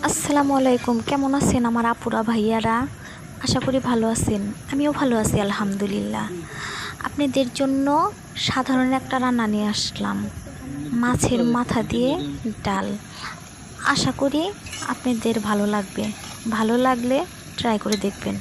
আসসালামু আলাইকুম। কেমন আছেন আমার আপুরা ভাইয়ারা? আশা করি ভালো আছেন। আমিও ভালো আছি আলহামদুলিল্লাহ। আপনাদের জন্য সাধারণ একটা রান্না নিয়ে আসলাম, মাছের মাথা দিয়ে ডাল। আশা করি আপনাদের ভালো লাগবে। ভালো লাগলে ট্রাই করে দেখবেন।